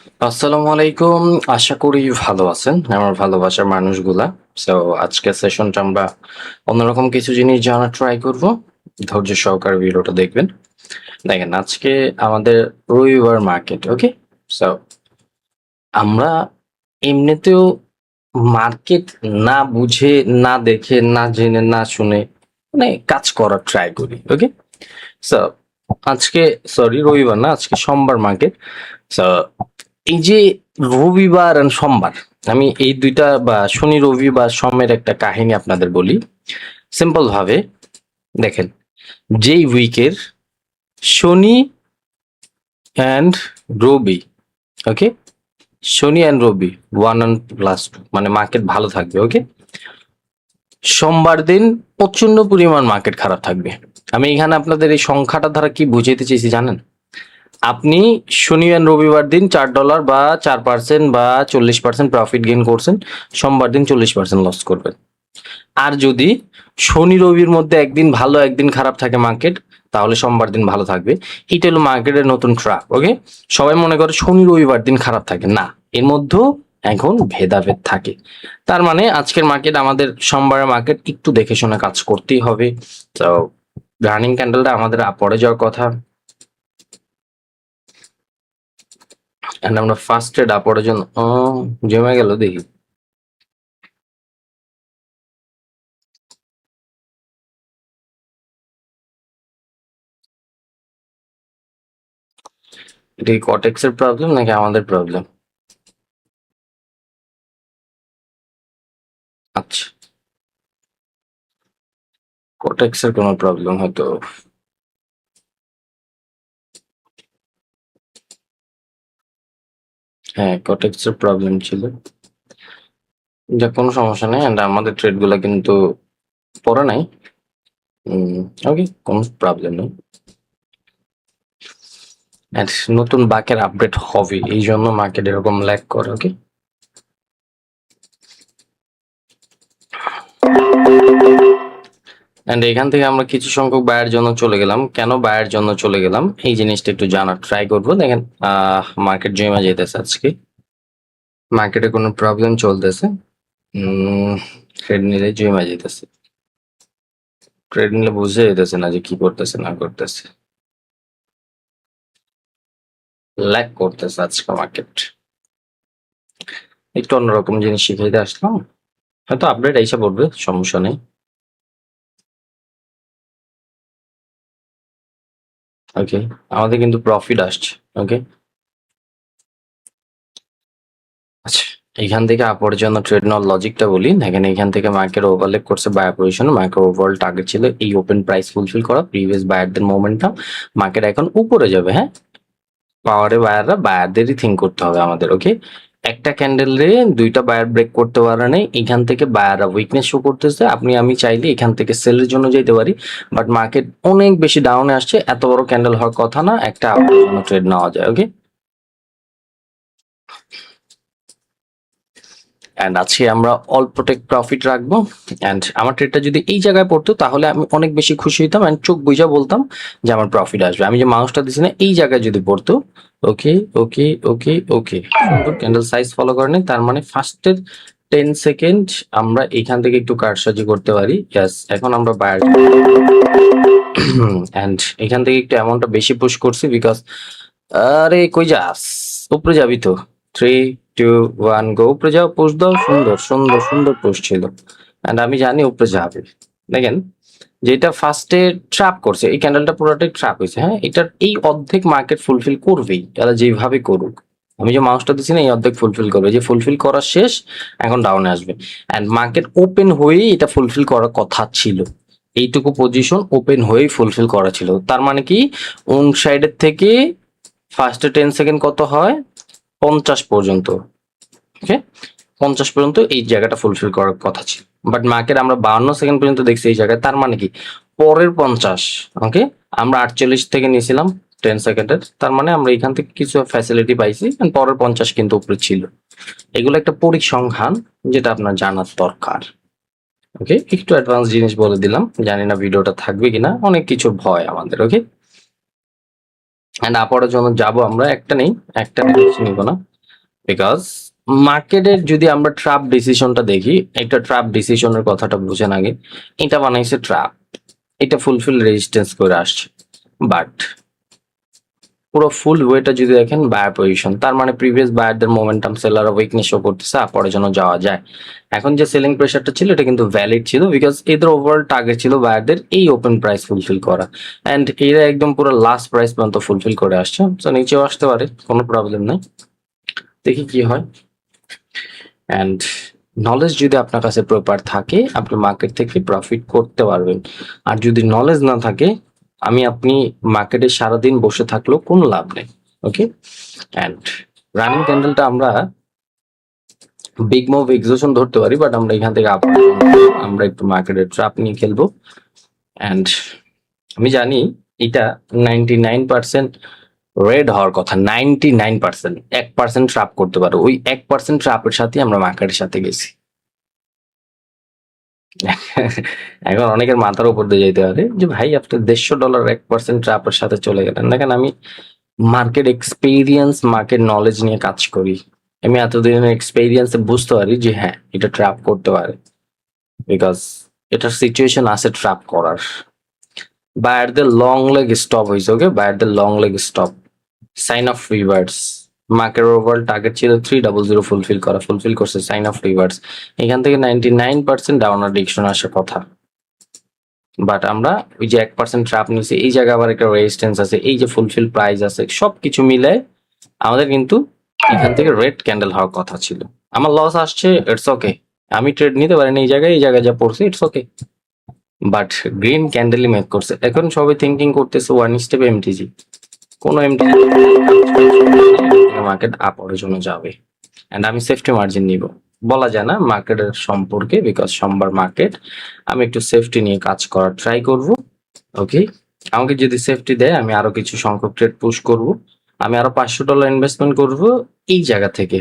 আসসালামু আলাইকুম। আশা করি ভালো আছেন আমার ভালোবাসার মানুষগুলা। সো আজকের সেশনটা আমরা অন্যরকম কিছু জিনিস জানার ট্রাই করব। ধৈর্য সহকারে ভিডিওটা দেখবেন। দেখেন আজকে আমাদের রবিবার মার্কেট, ওকে? সো আমরা এমনিতেও মার্কেট না বুঝে, না দেখে, না জেনে, না শুনে মানে কাজ করার ট্রাই করি, ওকে? সো আজকে সরি রবিবার না, আজকে সোমবার মার্কেট। সো এই যে রবিবার আর সোমবার, আমি এই দুইটা বা শনি রবি বা সোমের একটা কাহিনী আপনাদের বলি সিম্পল ভাবে। দেখেন, যেই উইকের শনি and Rabi, okay, Shani and রবি 1+2 মানে মার্কেট ভালো থাকবে, ওকে। সোমবার দিন প্রচন্ড পরিমাণ মার্কেট খারাপ থাকবে। আমি এখানে আপনাদের এই সংখ্যাটা দ্বারা কি বুঝাইতে চেয়েছি জানেন? আপনি শনি আর রবিবার দিন $4 বা 4% বা 40% প্রফিট গেইন করছেন, সোমবার দিন 40% লস করবেন। আর যদি শনি রবির মধ্যে একদিন ভালো একদিন খারাপ থাকে মার্কেট, তাহলে সোমবার দিন ভালো থাকবে। এটা হলো মার্কেটের নতুন ট্র্যাপ, ওকে। সবাই মনে করে শনি রবিবার দিন খারাপ থাকে, না, এর মধ্যেও এখন ভেদাভেদ থাকে। তার মানে আজকের মার্কেট, আমাদের সোমবারের মার্কেট একটু দেখে শুনে কাজ করতেই হবে। তো রানিং ক্যান্ডেলটা আমাদের পরে যাওয়ার কথা, এন্ড আমরা ফার্স্ট ট্রেড আপরের জন্য জমে গেল দেখি। এটা কি কটেক্স এর প্রবলেম নাকি আমাদের প্রবলেম? আচ্ছা, কটেক্স এর কোনো প্রবলেম হয়তো। হ্যাঁ, কটেক্স এর প্রবলেম ছিল। যা কোনো সমস্যা নেই, এন্ড আমাদের ট্রেড গুলা কিন্তু পড়ে নাই। ওকে, কোনো প্রবলেম নেই। এন্ড নতুন বাকের আপডেট হবে, এই জন্য মার্কেট এরকম ল্যাগ করে, ওকে। এন্ড এখান থেকে আমরা কিছু সংখ্যক বায়ের জন্য চলে গেলাম। কেন বায়ের জন্য চলে গেলাম এই জিনিসটা একটু জানার ট্রাই করবো। দেখেন, মার্কেট জমা যেতেছে আজকে, মার্কেটে কোনো প্রবলেম চলতেছে। ট্রেড নিলে জমা যেতেছে, ট্রেড নিলে বুঝে যেতেছে না যে কি করতেছে না করতেছে, ল্যাগ করতেছে আজকে মার্কেট। একটু অন্যরকম জিনিস শিখাইতে আসলাম, হয়তো আপডেট আইসা পড়বে, সমস্যা নেই। ওকে, আমাদের কিন্তু প্রফিট আসছে, ওকে। আচ্ছা, এখান থেকে আপরের জন্য ট্রেড নেওয়ার লজিকটা বলি। দেখেন, এখান থেকে মার্কেট ওভারলেপ করছে buyer position, market overall target ছিল এই ওপেন প্রাইস ফুলফিল করা, প্রিভিয়াস বায়ারদের মোমেন্টাম। মার্কেট এখন উপরে যাবে, হ্যাঁ, পাওয়ারে বায়াররা, বায়ারদেরই থিঙ্ক করতে হবে আমাদের, ওকে। একটা ক্যান্ডেলে দুইটা বায়ার ব্রেক করতে পারে নাই, এখান থেকে বায়াররা উইকনেস শো করতেছে। আপনি আমি চাইলে এখান থেকে সেলের জন্য যেতে পারি, বাট মার্কেট অনেক বেশি ডাউনে আসছে, এত বড় ক্যান্ডেল হওয়ার কথা না, একটা আপনার জন্য ট্রেড নেওয়া যায়, ওকে। অ্যান্ড আজকে আমরা অল্প টেক প্রফিট রাখবো। অ্যান্ড আমার ট্রেডটা যদি এই জায়গায় পড়তো তাহলে আমি অনেক বেশি খুশি হইতাম, অ্যান্ড চোখ বুঝা বলতাম যে আমার প্রফিট আসবে। আমি যে মাউসটা দিছি না, এই জায়গায় যদি পড়তো, ওকে ওকে ওকে ওকে, সুন্দর ক্যান্ডেল সাইজ ফলো করেনি, তার মানে ফার্স্টের 10 সেকেন্ড আমরা এখান থেকে একটু কারসাজি করতে পারি। ইয়াস, এখন আমরা বায়ার অ্যান্ড এখান থেকে একটু অ্যামাউন্টটা বেশি পুশ করছি বিকজ, আরে কই যাস, উপরে যাবি তো। 3 2 1 গো, উপরে যাও, পোস্ট দাও, সুন্দর সুন্দর সুন্দর পোস্ট ছিল, এন্ড আমি জানি উপরে যাবে। দেখেন, যেটা ফার্স্টে ট্র্যাপ করছে, এই ক্যান্ডেলটা পুরোটাই ট্র্যাপ হয়েছে, হ্যাঁ, এটার এই অর্ধেক মার্কেট ফুলফিল করবেই, তারা যেভাবে করুক। আমি যে মাউসটা দিচ্ছি না, এই অর্ধেক ফুলফিল করবে, যে ফুলফিল করা শেষ, এখন ডাউনে আসবে। এন্ড মার্কেট ওপেন হয়েই এটা ফুলফিল করার কথা ছিল, এইটুকু পজিশন ওপেন হয়েই ফুলফিল করা ছিল। তার মানে কি, অন সাইডের থেকে ফার্স্টে 10 সেকেন্ড কত হয়, 50 পর্যন্ত, ওকে, 50 পর্যন্ত এই জায়গাটা ফুলফিল করার কথা ছিল। বাট মার্কেট আমরা 52 সেকেন্ড পর্যন্ত দেখছি এই জায়গায়, তার মানে কি পরের 50, ওকে, আমরা 48 থেকে নিয়েছিলাম 10 সেকেন্ডের, তার মানে আমরা এখান থেকে কিছু ফ্যাসিলিটি পাইছি, পরের 50 কিন্তু উপরে ছিল। এগুলো একটা পরিসংখ্যান, যেটা আপনার জানার দরকার, ওকে। একটু অ্যাডভান্স জিনিস বলে দিলাম, জানি না ভিডিওটা থাকবে কিনা, অনেক কিছু ভয় আমাদের, ওকে। এন্ড আপরের জন্য যাব আমরা, একটা নেই, একটা নিব না, বিকজ মার্কেটের যদি আমরা ট্র্যাপ ডিসিশনটা দেখি, একটা ট্র্যাপ ডিসিশনের কথাটা বুঝেন আগে। এটা বানাইছে ট্র্যাপ, এটা ফুলফিল রেজিস্ট্যান্স করে আসছে, বাট পুরো ফুল ওয়েটা যদি দেখেন বায়ার পজিশন, তার মানে প্রিভিয়াস বায়ারদের মোমেন্টাম সেলার উইকনেস শো করতেছে, আপরের জন্য যাওয়া যায়। এখন যে সেলিং প্রেশারটা ছিল এটা কিন্তু ভ্যালিড ছিল, বিকজ এদের ওভারঅল টার্গেট ছিল বায়ারদের এই ওপেন প্রাইস ফুলফিল করা, অ্যান্ড এরা একদম পুরো লাস্ট প্রাইস পর্যন্ত ফুলফিল করে আসছে। তো নিচেও আসতে পারে, কোনো প্রবলেম নাই, দেখি কি হয়। অ্যান্ড নলেজ যদি আপনার কাছে প্রপার থাকে, আপনি মার্কেট থেকে প্রফিট করতে পারবেন। আর যদি নলেজ না থাকে, আপনি মার্কেটে সারাদিন বসে থাকলেও কোনো লাভ নেই। ওকে, অ্যান্ড রানিং ক্যান্ডেলটা আমরা বিগ মুভ এক্সোশন ধরতে পারি, বাট আমরা এখান থেকে আমরা একটু মার্কেটের ট্র্যাপ নিয়ে খেলবো। অ্যান্ড আমি জানি এটা 99% রেড হওয়ার কথা, 99%, 1% ট্র্যাপ করতে পারো, ওই 1% ট্র্যাপের সাথে আমরা মার্কেটের সাথে গেছি। এখন অনেকের মাথার উপর দিয়ে যেতে পারে যে ভাই আপনি $150 1% ট্র্যাপের সাথে চলে গেলেন। দেখেন আমি মার্কেট এক্সপিরিয়েন্স, মার্কেট নলেজ নিয়ে কাজ করি। আমি এতদিনের এক্সপিরিয়েন্সে বুঝতে পারি যে হ্যাঁ এটা ট্র্যাপ করতে পারে, বিকজ এটার সিচুয়েশন আছে ট্র্যাপ করার। বায়ারদের লং লেগ স্টপ হয়েছে, ওকে, বায়ারদের long leg stop, sign off reverse. Market overall target ছিল 300 ফুলফিল করছে, সাইন অফ রিভার্স। এখান থেকে 99% ডাউনার ডিরেকশন আসার কথা, বাট আমরা ওই যে 1% ট্র্যাপ নিছি, এই জায়গায় আবার একটা রেজিস্ট্যান্স আছে, এই যে ফুলফিল প্রাইস আছে, সবকিছু মিলে আমাদের কিন্তু এখান থেকে রেড ক্যান্ডেল হওয়ার কথা ছিল। আমার লস আসছে, ইটস ওকে, আমি ট্রেড নিতে পারিনি এই জায়গায় যা পড়ছে, ইটস ওকে, বাট গ্রিন ক্যান্ডেলই মেক করছে। এখন সবাই থিঙ্কিং করতেছে ওয়ান স্টেপ এমটিজি, কোনো এমটিজি মার্কেট আপরের জন্য যাবে, এন্ড আমি সেফটি মার্জিন নিব। বলা যায় না মার্কেটের সম্পর্কে, বিকজ সোমবার মার্কেট, আমি একটু সেফটি নিয়ে কাজ করার ট্রাই করব। ওকে, আমাকে যদি সেফটি দেয় আমি আরো কিছু সংখ্যক ট্রেড পুশ করব, আমি আরো $500 ইনভেস্টমেন্ট করব এই জায়গা থেকে।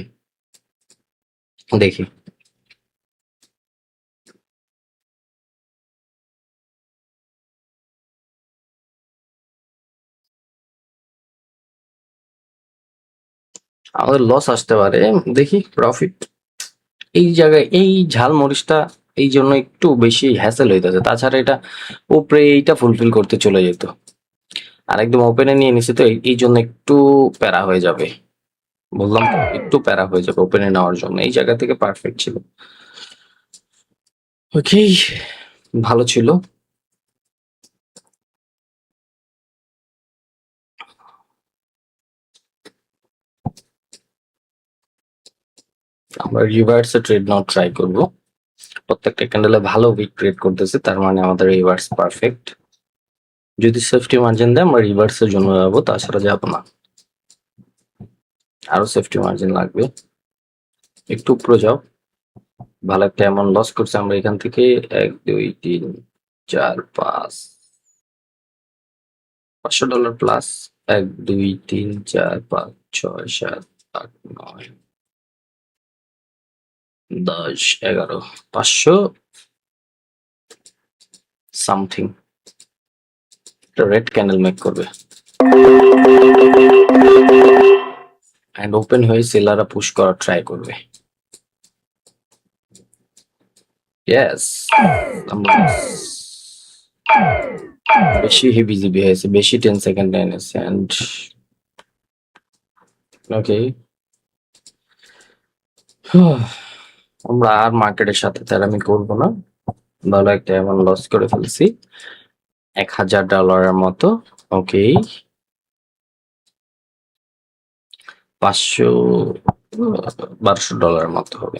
দেখি আমাদের লস আসতে পারে, দেখি প্রফিট এই জায়গায়, এই ঝাল মরিচটা এই জন্য একটু বেশি হ্যাসেল হইতেছে। তাছাড়া এটা উপরে এইটা ফুলফিল করতে চলে যেত, আর একদম ওপেনে নিয়ে নিছে, তো এই জন্য একটু প্যারা হয়ে যাবে। বললাম তো, একটু প্যারা হয়ে যাবে ওপেনে নেওয়ার জন্য। এই জায়গা থেকে পারফেক্ট ছিল। ওকে, ভালো ছিল। আমরা রিভার্সে ট্রেড নাও ট্রাই করব। প্রত্যেকটা ক্যান্ডেলে ভালো উইক ট্রেড করতেছে, তার মানে আমাদের রিভার্স পারফেক্ট। যদি সেফটি মার্জিন দেয় আমরা রিভার্সের জন্য যাবো, তাছাড়া যাবো না। আরো সেফটি মার্জিন লাগবে, একটু উপরে যাও। ভালো একটা অ্যামাউন্ট লস করছে আমরা এখান থেকে, 1 2 3 4 5 $500 plus, 1 2 3 4 5 6 7 8 9 10 11 500 something red candle make করবে, এন্ড ওপেন হয়ে সেলাররা পুশ করার ট্রাই করবে। ইয়েস, আমরা বেশি হেভিজিবি হয়েছে, বেশি 10 সেকেন্ড এনেছে, এন্ড ওকে, আমরা আর মার্কেটের সাথে তেরামি করব না। ভালো একটা অ্যামাউন্ট লস করে ফেলছি, $1000 মতো। ওকে, 500 $1200 মতো হবে।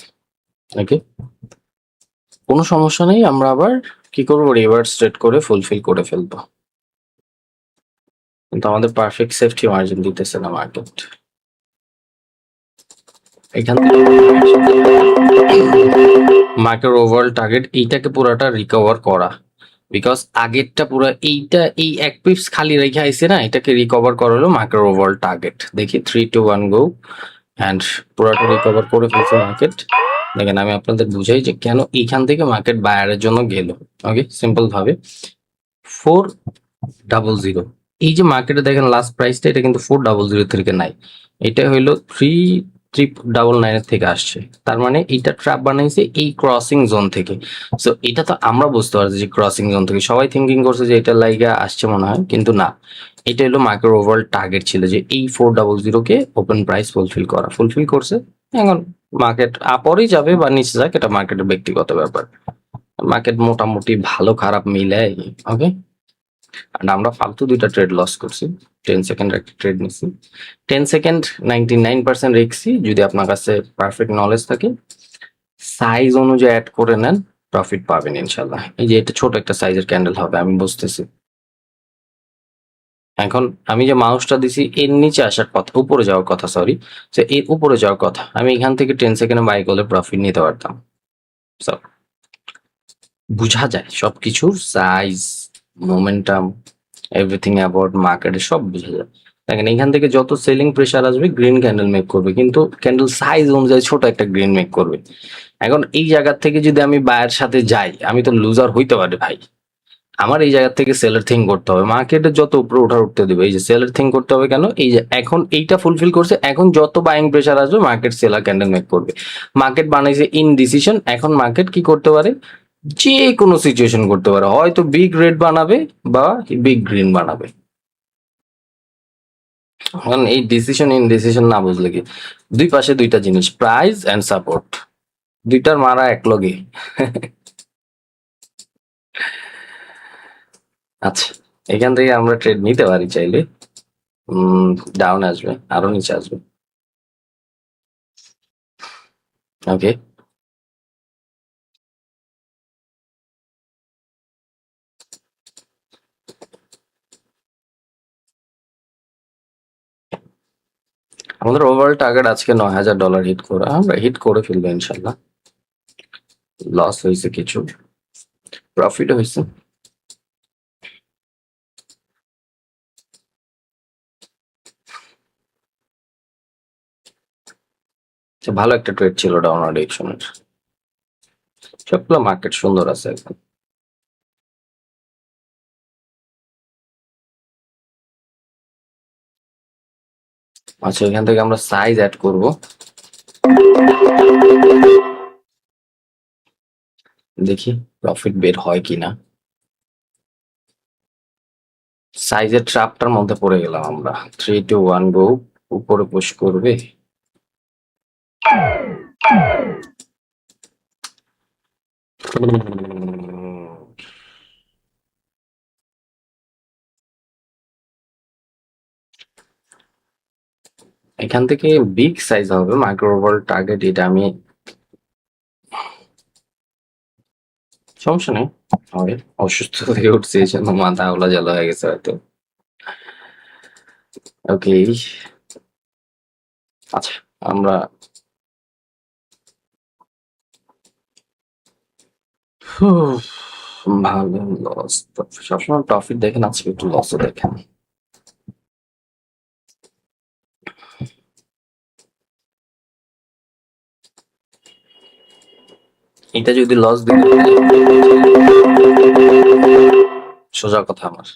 ওকে, কোনো সমস্যা নেই, আমরা আবার কি করবো, রিভার্স ট্রেড করে ফুলফিল করে ফেলবো। কিন্তু আমাদের পারফেক্ট সেফটি মার্জিন দিতেছে না মার্কেট। এখান থেকে মার্কেট ওভারঅল টার্গেট এইটাকে পুরাটা রিকভার করা, বিকজ আগেরটা পুরো এইটা এই এক পিপস খালি রেখে আইছে না, এটাকে রিকভার করা হলো মার্কেট ওভারঅল টার্গেট। দেখি 3 2 1 গো, অ্যান্ড পুরাটা রিকভার করে ফেলছে মার্কেট। দেখেন আমি আপনাদের বুঝাই যে কেন এইখান থেকে মার্কেট বায়ারের জন্য গেল। ওকে, সিম্পল ভাবে 400, এই যে মার্কেটে দেখেন লাস্ট প্রাইসটা, এটা কিন্তু 400 থেকে নাই, এটা হইলো 3 399 এর থেকে আসছে, তার মানে এটা ট্র্যাপ বানাইছে এই ক্রসিং জোন থেকে। সো এটা তো আমরা বুঝতে পারছি যে ক্রসিং জোন থেকে, সবাই থিঙ্কিং করছে যে এটা লাইগা আসছে মনে হয়, কিন্তু না, এটা হলো মার্কেট ওভারঅল টার্গেট ছিল যে এই 400 কে ওপেন প্রাইস ফুলফিল করছে। এখন মার্কেট আপরেই যাবে বা নিচে যাক, এটা মার্কেটের ব্যক্তিগত ব্যাপার। মার্কেট মোটামুটি ভালো খারাপ মিলে, ওকে। আর আমরা ফালতু দুইটা ট্রেড লস করছি। 10 সেকেন্ড একটা ট্রেড নিছি, 10 সেকেন্ড 99% রিস্কি। যদি আপনার কাছে পারফেক্ট নলেজ থাকে, সাইজ অনুযায়ী অ্যাড করে নেন, প্রফিট পাবেন ইনশাল্লাহ। এই যে এটা ছোট একটা সাইজের ক্যান্ডেল হবে আমি বুঝতেছি। এখন আমি যে মাউসটা দিছি এর নিচে আসার কথা, উপরে যাওয়ার কথা, সরি, যে এর উপরে যাওয়ার কথা, আমি এখান থেকে 10 সেকেন্ডে বাই করলে প্রফিট নিতে পারতাম। So, বুঝা যায় সবকিছুর সাইজ, মোমেন্টাম, এভরিথিং অ্যাবাউট মার্কেটে সব বুঝা যায়। দেখেন এখান থেকে যত সেলিং প্রেশার আসবে গ্রিন ক্যান্ডেল মেক করবে, কিন্তু ক্যান্ডেল সাইজ অনুযায়ী ছোট একটা গ্রিন মেক করবে। এখন এই জায়গা থেকে যদি আমি বায়ের সাথে যাই, আমি তো লুজার হইতে পারি ভাই। আমার এই জায়গা থেকে সেলার থিং করতে হবে, মার্কেটে যত উপরে উঠতে দেবে, এই যে সেলার থিং করতে হবে। কেন? এই যে এখন এইটা ফুলফিল করছে, এখন যত বাইং প্রেশার আসবে মার্কেট সেলার ক্যান্ডেল মেক করবে। মার্কেট বানাইছে ইন ডিসিশন, এখন মার্কেট কি করতে পারে, যে কোনো সিচুয়েশন করতে পারে, হয়তো বিগ রেড বানাবে বা বিগ গ্রিন বানাবে। এখন এই ডিসিশন ইন ডিসিশন না বুঝলে কি, দুই পাশে দুইটা জিনিস, প্রাইস এন্ড সাপোর্ট, দুইটার মারা এক লগে। আচ্ছা, এখান থেকে আমরা ট্রেড নিতে পারি চাইলে। ডাউন আসবে, আরো নিচে আসবে, ওকে। আমাদের ওভারঅল টার্গেট আজকে $9,000 হিট করা, আমরা হিট করে ফেলবো ইনশাল্লাহ। লস হয়েছে কিছু, প্রফিট হয়েছে। ভালো একটা ট্রেড ছিল ডাউনওয়ার্ড ডিরেকশনের, সবগুলো মার্কেট সুন্দর আছে এখন। আচ্ছা, এখান থেকে আমরা সাইজ অ্যাড করব, দেখি প্রফিট বের হয় কিনা। সাইজের ট্র্যাপটার মধ্যে পড়ে গেলাম আমরা। 3 2 1 গো, উপরে পুশ করবে। এখান থেকে বিগ সাইজ হবে মাইক্রো ওভার টার্গেট, এটা আমি, সমস্যা নেই, হবে। অসুস্থ থেকে উঠছে এই জন্য মাথা ওলা জল হয়ে গেছে হয়তো, ওকে। আচ্ছা, আমরা ভালো লস, সবসময় প্রফিট দেখেন, আজকে একটু লসও দেখেন। এটা যদি লস দিতে পারে, সোজা কথা আমার,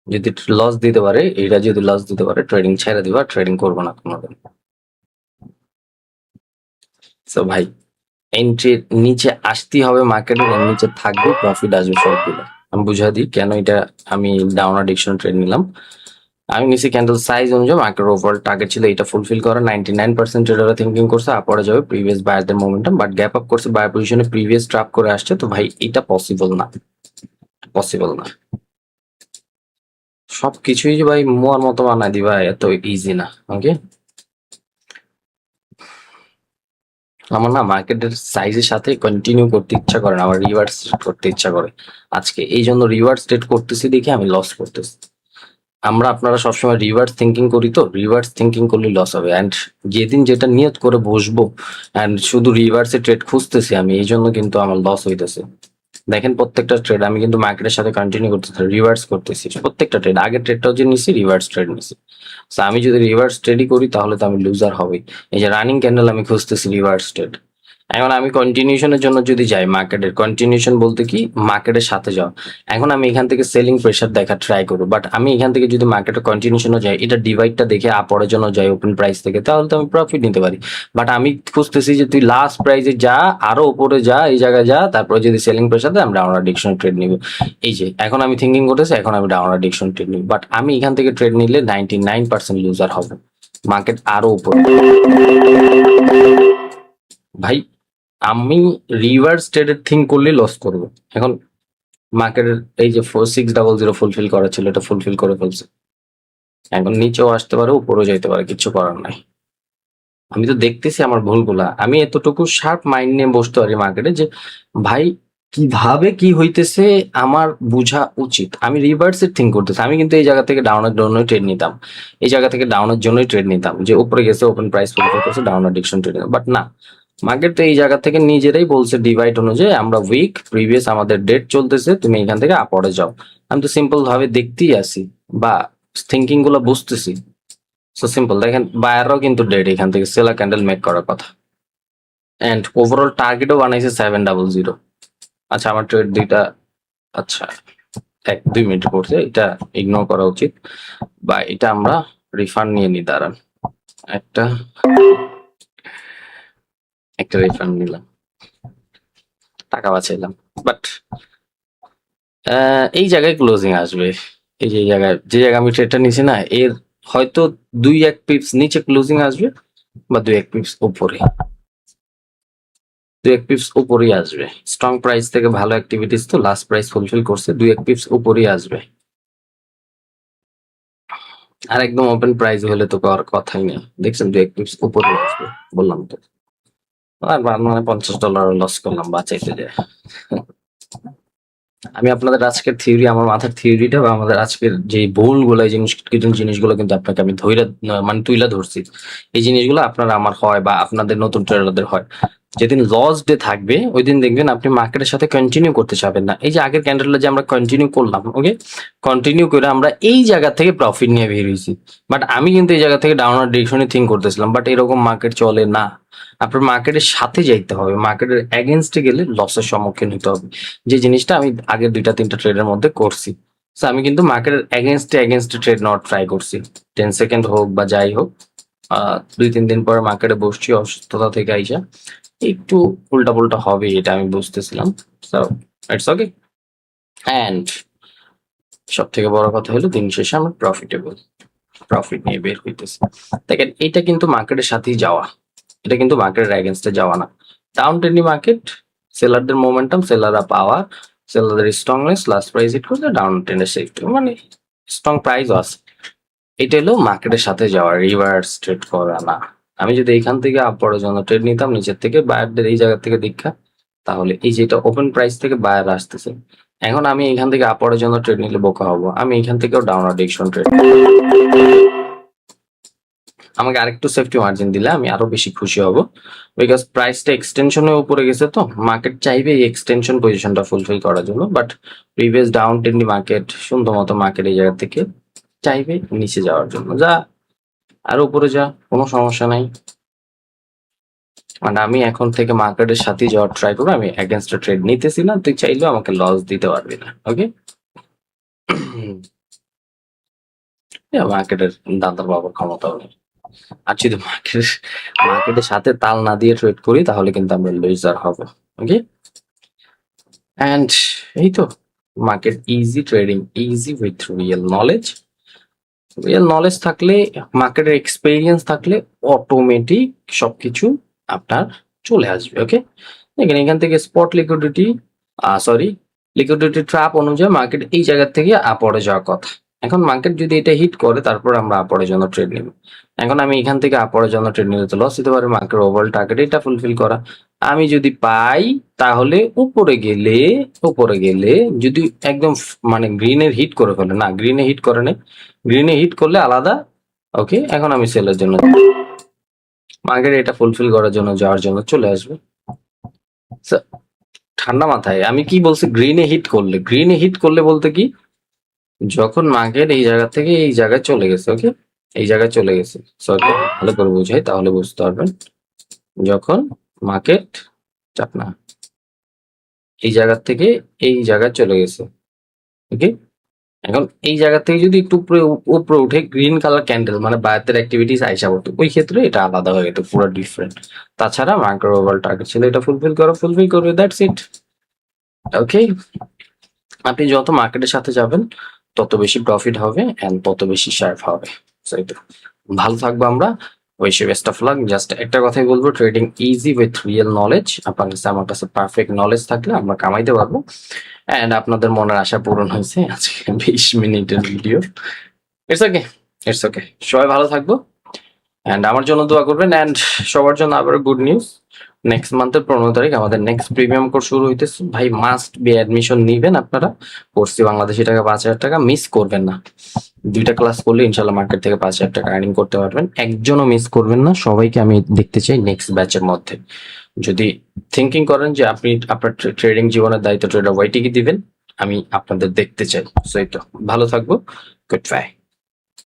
যদি লস দিতে পারে, এটা যদি লস দিতে পারে, ট্রেডিং ছেড়ে দিবা, ট্রেডিং করবো না কোনোদিন। সো ভাই, এন্ট্রি নিচে আসতেই হবে, মার্কেটের নিচে থাকবে, প্রফিট আসবে সবগুলো। আমি বুঝা দিই কেন এটা আমি ডাউন অ্যাডিকশন ট্রেড নিলাম। আমি নিচে ক্যান্ডেল সাইজ অনুযায়ী মার্কেট ওভারঅল টার্গেট ছিল এটা ফুলফিল করা। 99% ট্রেডাররা থিঙ্কিং করছে আপরে যাবে, প্রিভিয়াস বায়ারদের মোমেন্টাম, বাট গ্যাপ আপ করছে, বায়ার পজিশনে প্রিভিয়াস ট্র্যাপ করে আসছে। তো ভাই এটা পসিবল না, পসিবল না। সবকিছুই যে ভাই মুয়ার মতো বানায় দিবা এত ইজি না, ওকে। আমার না মার্কেটের সাইজের সাথে কন্টিনিউ করতে ইচ্ছা করে না, আমার রিভার্স করতে ইচ্ছা করে আজকে, এই জন্য রিভার্স ট্রেড করতেছি দেখে আমি লস করতেছি। আমরা আপনারা সবসময় রিভার্স থিঙ্কিং করি, তো রিভার্স থিঙ্কিং করলে লস হবে। অ্যান্ড যেদিন যেটা নিয়ত করে বসবো অ্যান্ড শুধু রিভার্সে ট্রেড খুঁজতেছি আমি, এই জন্য কিন্তু আমার লস হইতেছে। দেখেন প্রত্যেকটা ট্রেড আমি কিন্তু মার্কেটের সাথে কন্টিনিউ করতেছি, রিভার্স করতেছি প্রত্যেকটা ট্রেড। আগের ট্রেডটাও যে নিছি রিভার্স ট্রেড নিছি। তো আমি যদি রিভার্স ট্রেডই করি তাহলে তো আমি লুজার হবেই। এই যে রানিং ক্যান্ডেল আমি খুঁজতেছি রিভার্স ট্রেড, এখন আমি কন্টিনিউশনের জন্য যদি যাই, মার্কেটের কন্টিনিউশন বলতে কি, মার্কেটের সাথে যাও। এখন আমি এখান থেকে সেলিং প্রেশার দেখা ট্রাই করবো, বাট আমি এখান থেকে যদি মার্কেটের কন্টিনিউশনে যাই, এটা ডিভাইডটা দেখে আপরের জন্য যাই ওপেন প্রাইস থেকে, তাহলে তো আমি প্রফিট নিতে পারি। বাট আমি খুঁজতেছি যে তুই লাস্ট প্রাইসে যা, আরো উপরে যা, এই জায়গায় যা, তারপরে যদি সেলিং প্রেশার দেয় আমি ডাউনওয়ার্ড ডিরেকশন ট্রেড নিব। এই যে এখন আমি থিঙ্কিং করতেছি, এখন আমি ডাউনওয়ার্ড ডিরেকশন ট্রেড নিব, বাট আমি এখান থেকে ট্রেড নিলে 99% লুজার হবে, মার্কেট আরো উপরে। ভাই আমি রিভার্স ট্রেডের থিঙ্ক করলে লস করবো। এখন মার্কেটের এই যে 4600 ফুলফিল করা ছিল, এটা ফুলফিল করে ফেলছে। এখন নিচেও আসতে পারে, উপরেও যাইতে পারে, কিচ্ছু করার নাই। আমি তো দেখতেছি আমার ভুলগুলা, আমি এতটুকু শার্প মাইন্ড নিয়ে বসতে পারি মার্কেটে যে ভাই কিভাবে কি হইতেছে আমার বোঝা উচিত। আমি রিভার্সের থিঙ্ক করতেছি, আমি কিন্তু এই জায়গা থেকে ডাউনের জন্যই ট্রেড নিতাম, এই জায়গা থেকে ডাউনের জন্যই ট্রেড নিতাম, যে উপরে গেছে ওপেন প্রাইস ফুলফিল করছে ডাউনার ডিরেকশন ট্রেড, বাট না, মার্কেট তো এই জায়গা থেকে নিজেরাই বলছে ডিভাইড অনুযায়ী আমরা উইক, প্রিভিয়াস আমাদের ডেট চলতেছে, তুমি এখান থেকে আপরে যাও। আমি তো সিম্পল ভাবে দেখতেই আসি বা থিঙ্কিং গুলো বুঝতেছি। সো সিম্পল, দেখেন বায়াররাও কিন্তু ডেট এখান থেকে সেলার ক্যান্ডেল মেক করার কথা, এন্ড ওভারঅল টার্গেটও বানাইছে 700। আচ্ছা আমার ট্রেড দুইটা, আচ্ছা 1-2 মিনিট পড়ছে, এটা ইগনোর করা উচিত, বা এটা আমরা রিফান্ড নিয়ে নি, দাঁড়ান একটা একটা রিফান্ড নিলাম, টাকা বাঁচাইলাম। বাট এই জায়গায় ক্লোজিং আসবে, এই যে জায়গায় যে জায়গায় আমি ট্রেডটা নিছি না, এর হয়তো 2-1 পিপস নিচে ক্লোজিং আসবে, বা 2-1 পিপস উপরে, 2-1 পিপস উপরেই আসবে। স্ট্রং প্রাইস থেকে ভালো অ্যাক্টিভিটিস তো লাস্ট প্রাইস ফুলফিল করছে, 2-1 পিপস উপরেই আসবে। আর একদম ওপেন প্রাইস হলে তো আর কথাই নেই, দেখছেন 2-1 পিপস উপরে আসবে, বললাম তো। আর মানে $50 লস করলাম বাঁচাইতে যায়। আমি আপনাদের আজকের থিওরি, আমার মাথার থিওরিটা বা আমাদের আজকের যে ভুলগুলো, এই জিনিসগুলো কিন্তু আপনাকে আমি ধইরা মানে তুইলা ধরছি। এই জিনিসগুলো আপনার আমার হয় বা আপনাদের নতুন ট্রেডারদের হয়। যেদিন লস ডে থাকবে ওই দিন দেখবেন আপনি মার্কেটের সাথে কন্টিনিউ করতে চাবেন না। এই যে আগের ক্যান্ডেলটা যে আমরা কন্টিনিউ করলাম, ওকে, কন্টিনিউ করে আমরা এই জায়গা থেকে প্রফিট নিয়ে বের হয়েছি, বাট আমি কিন্তু এই জায়গা থেকে ডাউনওয়ার্ড ডিরেকশনে থিঙ্ক করতেছিলাম, বাট এরকম মার্কেট চলে না। আপনার মার্কেটের সাথে যাইতে হবে, মার্কেটের এগেনস্টে গেলে লসের সম্মুখীন হতে হবে, যে জিনিসটা আমি আগের 2-3টা ট্রেডের মধ্যে করছি। So, আমি কিন্তু মার্কেটের এগেনস্টে ট্রেড নেওয়ার ট্রাই করছি, 10 সেকেন্ড হোক বা যাই হোক। 2-3 দিন পরে মার্কেটে বসছি অসুস্থতা থেকে আইসা, একটু উল্টা পুল্টা হবে এটা আমি বুঝতেছিলাম। So it's okay. অ্যান্ড সব থেকে বড় কথা হলো দিন শেষে আমরা প্রফিট নিয়ে বের হইতেছি। দেখেন এটা কিন্তু মার্কেটের সাথেই যাওয়া, এটা কিন্তু মার্কেটের এগেনস্টে যাওয়া না। ডাউন ট্রেন্ডি মার্কেট, সেলারদের মোমেন্টাম, সেলাররা পাওয়ার, সেলারদের স্ট্রংনেস, লাস্ট প্রাইস হিট করতে ডাউন ট্রেন্ডের সেফটি, মানে স্ট্রং প্রাইসও আছে। এটা হলো মার্কেটের সাথে যাওয়া, রিভার্স ট্রেড করা না। আমি যদি এখান থেকে আপরের জন্য ট্রেড নিতাম নিচের থেকে, বায়ারদের এই জায়গা থেকে দীক্ষা, তাহলে এই যেটা ওপেন প্রাইস থেকে বায়ার আসতেছে, এখন আমি এখান থেকে আপরের জন্য ট্রেড নিলে বোকা হবো, আমি এখান থেকেও ডাউন ডিরেকশন ট্রেড, আমাকে আরেকটু সেফটি মার্জিন দিলে আমি আরো বেশি খুশি হব, বিকজ প্রাইসটা এক্সটেনশনের উপরে গেছে, তো মার্কেট চাইবে এই এক্সটেনশন পজিশনটা ফুলফিল করার জন্য, but previous down trendy market সুন্দর মতো মার্কেট এই জায়গা থেকে চাইবে নিচে যাওয়ার জন্য, যা আর উপরে যা, কোনো সমস্যা নাই। মানে আমি এখন থেকে মার্কেটের সাথে যাওয়ার ট্রাই করবো, আমি এগেনস্ট ট্রেড নিতেছি না, তুই চাইলেও আমাকে লস দিতে পারবি না, ওকে। মার্কেটের দাদার বাবার ক্ষমতাও নেই। আর যদি মার্কেটের সাথে তাল না দিয়ে ট্রেড করি তাহলে কিন্তু আমরা লুজার হব, ওকে। অ্যান্ড এই তো market easy trading, easy with real knowledge থাকলে, মার্কেটের এক্সপেরিয়েন্স থাকলে অটোমেটিক সবকিছু আপনার চলে আসবে, ওকে। দেখেন এখান থেকে স্পট লিকুইডিটি ট্র্যাপ অনুযায়ী মার্কেট এই জায়গা থেকে আপরে যাওয়ার কথা। এখন মার্কেট যদি এটা হিট করে তারপর আমরা আপরের জন্য ট্রেড নিব। এখন আমি এখান থেকে আপরের জন্য ট্রেড নিলে তো লস হতে পারে, মার্কেট ওভারঅল টার্গেট এটা ফুলফিল করা। আমি যদি পাই তাহলে উপরে গেলে যদি একদম মানে গ্রিনের হিট করে ফেলে, না গ্রিনে হিট করে নেই, গ্রিনে হিট করলে আলাদা, ওকে। এখন আমি সেলের জন্য, মার্কেট এটা ফুলফিল করার জন্য যাওয়ার জন্য চলে আসবে। So, ঠান্ডা মাথায় আমি কি বলছি, গ্রিনে হিট করলে বলতে কি, যখন মার্কেট এই জায়গা থেকে এই জায়গায় চলে গেছে, ওকে, এই জায়গায় চলে গেছে, সরি ভালো করে বুঝাই তাহলে বুঝতে পারবেন। যখন মার্কেট চাপ না, এই জায়গা থেকে এই জায়গায় চলে গেছে। ওকে, এখন এই জায়গা থেকে যদি একটু উপরে উপরে উঠে গ্রিন কালার ক্যান্ডেল মানে বায়াতের অ্যাক্টিভিটিস আইসা পড়তো, ওই ক্ষেত্রে এটা আলাদা হয়ে যেত, পুরো ডিফারেন্ট। তাছাড়া মার্কেট ওভারঅল টার্গেট ছিল এটা ফুলফিল করবে, দ্যাটস ইট। ওকে, আপনি যত মার্কেটের সাথে যাবেন তত বেশি প্রফিট হবে এন্ড তত বেশি শার্প হবে। So, এই তো। ভালো থাকবো আমরা, wish you best of luck. Just একটা কথাই বলবো, trading easy with real knowledge. আপনার কাছে আমার কাছে পারফেক্ট নলেজ থাকলে আমরা কামাইতে পারবো। এন্ড আপনাদের মনের আশা পূরণ হয়েছে আজকে 20 মিনিটের video. It's okay, it's okay. সবাই ভালো থাকবো এন্ড আমার জন্য দোয়া করবেন। এন্ড সবার জন্য আবার গুড নিউজ, নেক্সট মান্থের 15 তারিখ আমাদের নেক্সট প্রিমিয়াম কোর্স শুরু হইতেছে। ভাই মাস্ট বি অ্যাডমিশন নিবেন আপনারা। কোর্সে বাংলাদেশি টাকা 5,000 টাকা, মিস করবেন না। 2টা ক্লাস করলে ইনশাল্লাহ মার্কেট থেকে 5,000 টাকা আর্নিং করতে পারবেন। একজনও মিস করবেন না, সবাইকে আমি দেখতে চাই নেক্সট ব্যাচের মধ্যে। যদি থিঙ্কিং করেন যে আপনি আপনার ট্রেডিং জীবনের দায়িত্ব ট্রেডার ওয়াইটিকে দিবেন, আমি আপনাদের দেখতে চাই। সো এই তো, ভালো থাকবো, গুড বাই।